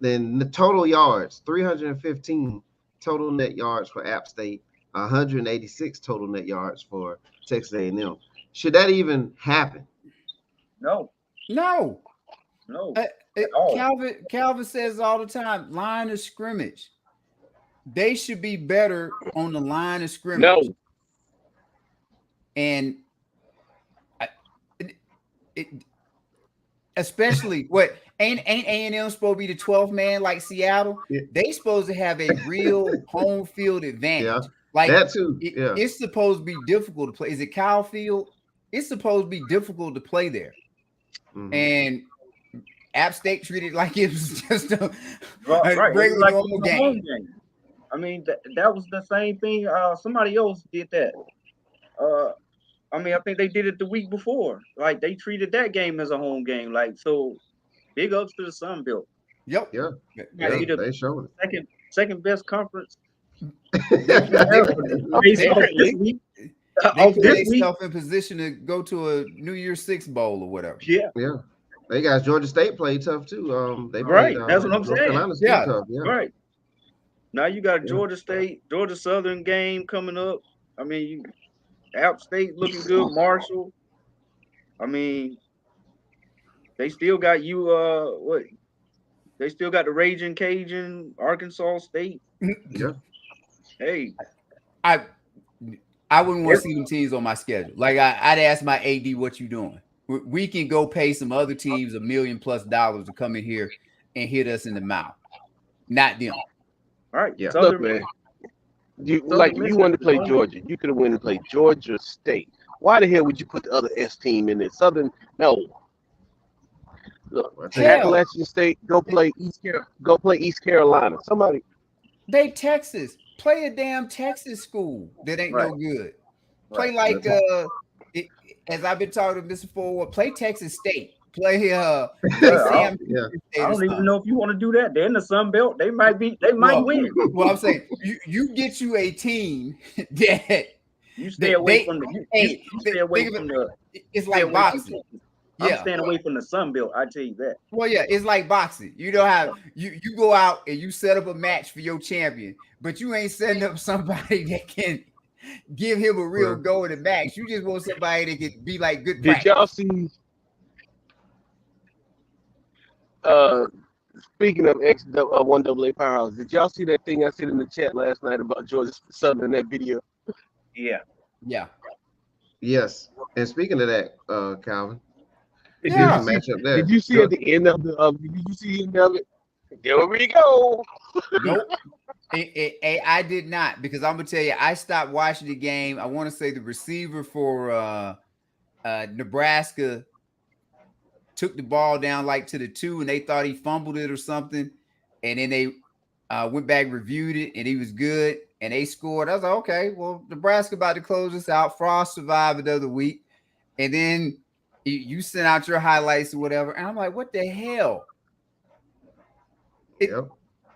Then the total yards 315 total net yards for App State, 186 total net yards for Texas A&M. Should that even happen? no, No. all. Calvin says all the time, line of scrimmage. They should be better on the line of scrimmage. No. And it, especially what ain't A&M supposed to be the 12th man like Seattle? Yeah. They supposed to have a real home field advantage. Yeah, Like that too. Yeah. it's supposed to be difficult to play. Is it Kyle Field? It's supposed to be difficult to play there. Mhm. And App State treated like it was just a Right. It's regular like normal a home game. game. I mean, that was the same thing. Somebody else did that. I mean, I think they did it the week before. Like they treated that game as a home game. Like so, big ups to the Sun Belt. Yep. Yeah. Might Yeah. be the They showed second best conference that you it. have based off this Apparently. week. They Off put this week, themselves in position to go to a New Year's Six bowl or whatever. yeah, Yeah. They guys, Georgia State played tough too. They played right. That's what I'm North saying. Carolina State Yeah. tough. Yeah. Right now, you got Yeah. Georgia State, Georgia Southern game coming up. I mean, App State looking good. Marshall. I mean, they still got you. What? They still got the Raging Cajun, Arkansas State. Yeah. Hey, I wouldn't want to see them teams on my schedule. Like I'd ask my AD, "What you doing? We can go pay some other teams $1 million+ to come in here and hit us in the mouth, not them." all right. Yeah. Look, Southern, man. You Southern like Miss you wanted to is play on. Georgia. You could have went and played Georgia State. Why the hell would you put the other S team in there? Southern, no. Look, I think Hell, Appalachian State, go play East Carolina. Somebody, they Texas. Play a damn Texas school that ain't Right, no good. right. Play like it, as I've been talking to Mr. Forward, play Texas State. Play Yeah, Sam yeah. Houston I State or don't even something. know if you want to do that. They're in the Sun Belt. They might Well, win. well, I'm saying you get you a team that You stay away they from the you hey stay away think of from it, the it's stay like away from boxing. Texas. I'm Yeah. staying away from the Sun Belt. I tell you that. Well, yeah, it's like boxing. You know how you go out and you set up a match for your champion, but you ain't setting up somebody that can give him a real Well, go in the match. You just want somebody that can be like good did y'all practice. see? Uh, Speaking of one AA powerhouse, did y'all see that thing I said in the chat last night about Georgia Southern? That video. Yeah. Yeah. yes. And speaking of that, Calvin, Did here's you the Yeah. see? matchup there. Did you see at the end of Did you see the end of it? There we go. Nope. I did not, because I'm gonna tell you, I stopped watching the game. I want to say the receiver for Nebraska took the ball down like to the 2, and they thought he fumbled it or something, and then they went back, reviewed it, and he was good, and they scored. I was like, okay, well, Nebraska about to close this out. Frost survived another week, and then you sent out your highlights or whatever, and I'm like, what the hell? Yep.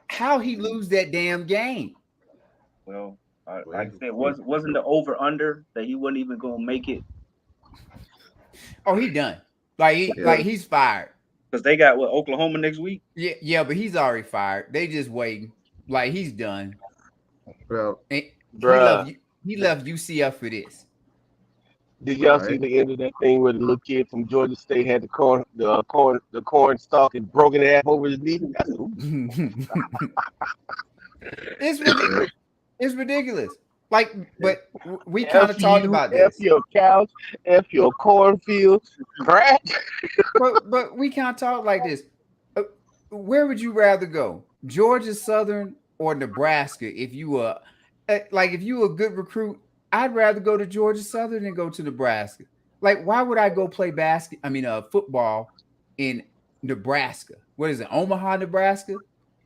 How he lose that damn game? Well, like Well, I said, wasn't the over under that he wasn't even gonna make it Oh, he done. Like Yeah. he's fired. because they got what Oklahoma next week. Yeah, but he's already fired. They just waiting. Like he's done. Well, And Bruh. he left UCF for this. Did y'all all see right. the end of that thing where the little kid from Georgia State had the corn stalk and broken it half over his knee? I said, "Ooh." It's Yeah. ridiculous. It's ridiculous. Like, but we kind of talked about F this. your couch, F your cornfield, crack. But we can't talk like this. Where would you rather go? Georgia Southern or Nebraska? If you were if you were a good recruit, I'd rather go to Georgia Southern than go to Nebraska. Like, why would I go play football in Nebraska? What is it? Omaha, Nebraska?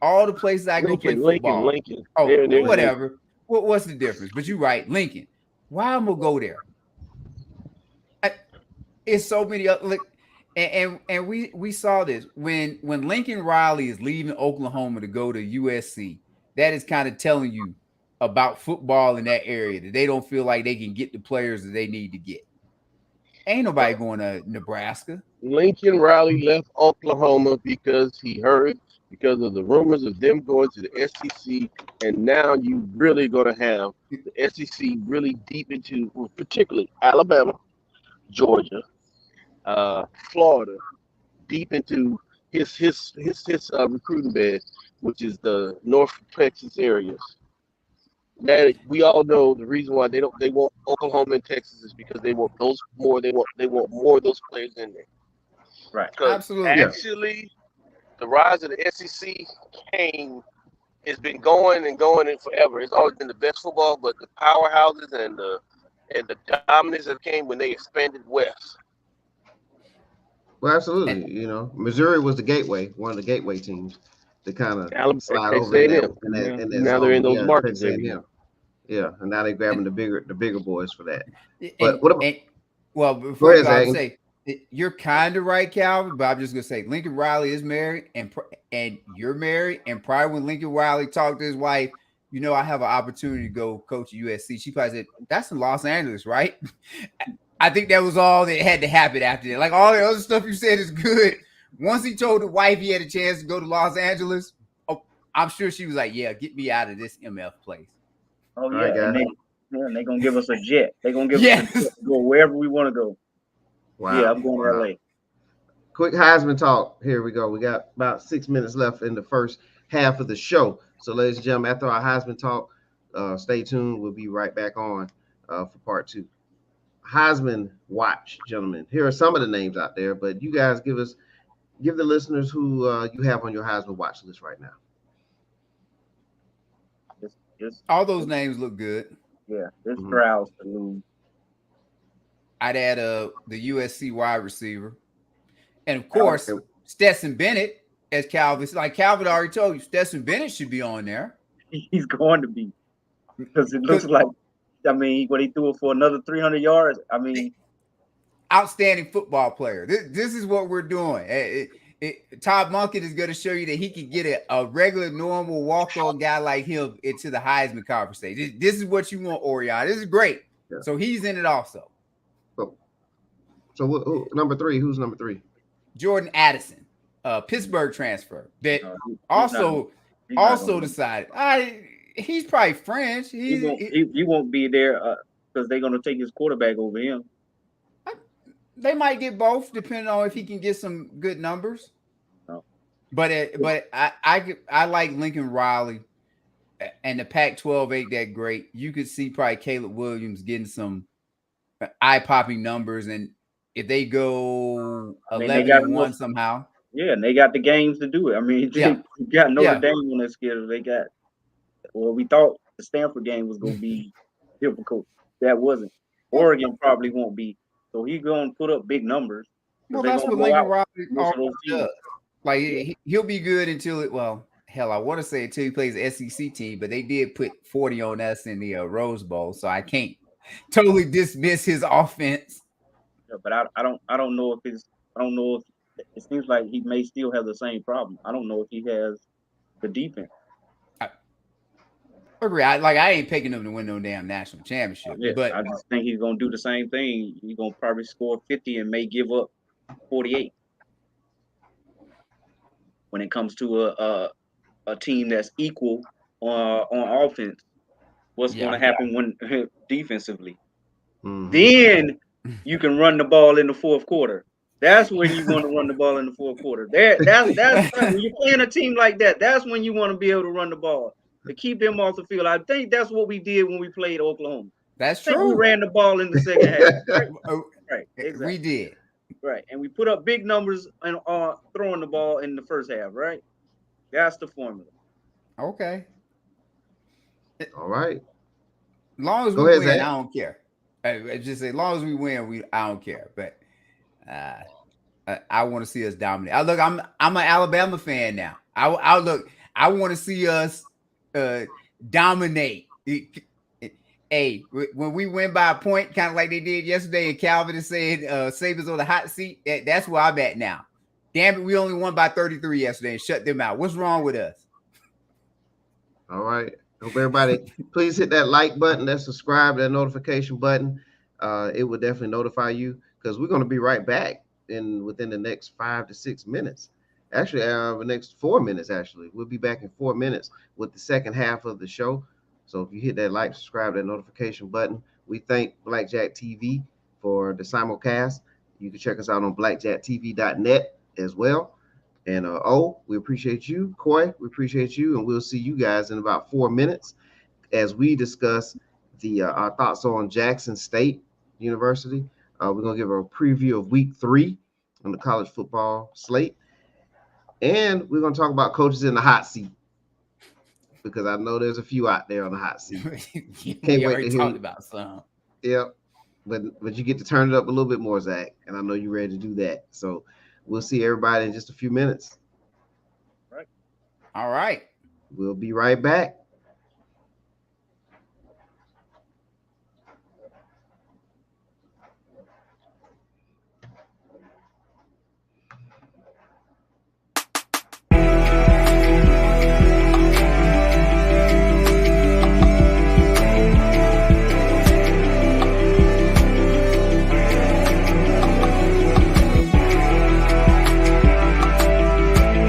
All the places I go play football. Lincoln. Oh, There whatever. What's the difference? But you're right, Lincoln. Why I'm gonna go there? It's so many other and we saw this when Lincoln Riley is leaving Oklahoma to go to USC. That is kind of telling you about football in that area, that they don't feel like they can get the players that they need to get. Ain't nobody going to Nebraska. Lincoln Riley left Oklahoma because because of the rumors of them going to the SEC, and now you really going to have the SEC really deep into, particularly Alabama, Georgia, Florida, deep into his recruiting bed, which is the North Texas areas. That we all know the reason why they want Oklahoma and Texas is because they want more of those players in there. Right. Because Absolutely. Yeah. actually, the rise of the SEC came. It's been going and going and forever. It's always been the best football, but the powerhouses and the dominance that came when they expanded west. Well, And, absolutely. You know, Missouri was the gateway, one of the gateway teams to kind of Alabama, slide Texas over in that A&M. Yeah, in that now they're in zone. those Yeah, markets Texas every year. A&M. Yeah, and now they're grabbing the bigger boys for that. and, But what about? and well, Go before you ahead, go, I'll Zach. say you're kind of right, Calvin, but I'm just gonna say Lincoln Riley is married, and you're married, and probably when Lincoln Riley talked to his wife, I have an opportunity to go coach at USC. She probably said, "That's in Los Angeles, right?" I think that was all that had to happen after that. Like all the other stuff you said is good. Once he told the wife he had a chance to go to Los Angeles, oh, I'm sure she was like, "Yeah, get me out of this MF place." Oh All right, yeah, guys. and they gonna give us a jet. They gonna give us a jet Yes. to go wherever we want to go. Yeah, Wow. I'm going to Wow. LA. Quick Heisman talk. Here we go. We got about 6 minutes left in the first half of the show. So, ladies and gentlemen, after our Heisman talk, stay tuned. We'll be right back on for part two. Heisman watch, gentlemen. Here are some of the names out there, but you guys give the listeners who you have on your Heisman watch list right now. It's All those names look good. yeah, it's Mhm. Strauss to lose. I'd add the USC wide receiver. And of Okay. course, Stetson Bennett, as Calvin, like Calvin already told you, Stetson Bennett should be on there. He's going to be because it looks Because like. I mean, when he threw it for another 300 yards, I mean, outstanding football player. This is what we're doing. Todd Monken is going to show you that he can get a regular, normal, walk-on guy like him into the Heisman conversation. This is what you want, Orion. This is great. Yeah. So he's in it also. So number three? Who's number three? Jordan Addison, Pittsburgh transfer that he's not also gonna, decided. He's probably French. he won't be there because they're gonna take his quarterback over him. They might get both, depending on if he can get some good numbers. No. But I like Lincoln Riley, and the Pac-12 ain't that great. You could see probably Caleb Williams getting some eye-popping numbers, and if they go I mean, they 11-1 somehow, yeah, and they got the games to do it. I mean, Yeah. they got Notre Yeah. Dame on their schedule. They got. Well, we thought the Stanford game was gonna be difficult. That wasn't. Oregon probably won't be. So he's gonna put up big numbers well, because they're that's gonna what blow Lincoln out Riley most of always those teams. does. Like Yeah. he'll be good until I want to say until he plays the SEC team, but they did put 40 on us in the Rose Bowl, so I can't totally dismiss his offense. Yeah, but I don't know if it's I don't know if it seems like he may still have the same problem. I don't know if he has the defense. I agree. I ain't picking him to win no damn national championship, Yeah, but I just think he's gonna do the same thing. He's gonna probably score 50 and may give up 48 when it comes to a team that's equal on offense. What's going to happen when defensively? Mhm. Then you can run the ball in the fourth quarter. That's when you want to run the ball in the fourth quarter. That's when you're playing a team like that. That's when you want to be able to run the ball to keep them off the field. I think that's what we did when we played Oklahoma. that's I think we true. ran the ball in the second half. Right, right, exactly. We did. Right, and we put up big numbers and throwing the ball in the first half. Right, that's the formula. Okay. All right. As long as Go we ahead, win, Zach. I don't care. I just say, as long as we win, I don't care. But I want to see us dominate. I'm an Alabama fan now. I want to see us dominate. Hey, when we win by a point, kind of like they did yesterday, and Calvin is saying Saban's on the hot seat. That's where I'm at now. Damn it, we only won by 33 yesterday and shut them out. What's wrong with us? All right. Hope everybody please hit that like button, that subscribe, that notification button. It will definitely notify you because we're going to be right back within the next 5 to 6 minutes. Actually, the next 4 minutes. Actually, we'll be back in 4 minutes with the second half of the show. So if you hit that like, subscribe, that notification button, we thank Blackjack TV for the simulcast. You can check us out on blackjacktv.net as well. And we appreciate you. Coy, we appreciate you. And we'll see you guys in about 4 minutes as we discuss our thoughts on Jackson State University. We're going to give a preview of week 3 on the college football slate. And we're going to talk about coaches in the hot seat because I know there's a few out there on the hot seat. We Can't wait already to hear talked you. about some. Yep. But you get to turn it up a little bit more, Zach. And I know you're ready to do that. So we'll see everybody in just a few minutes. All right. We'll be right back.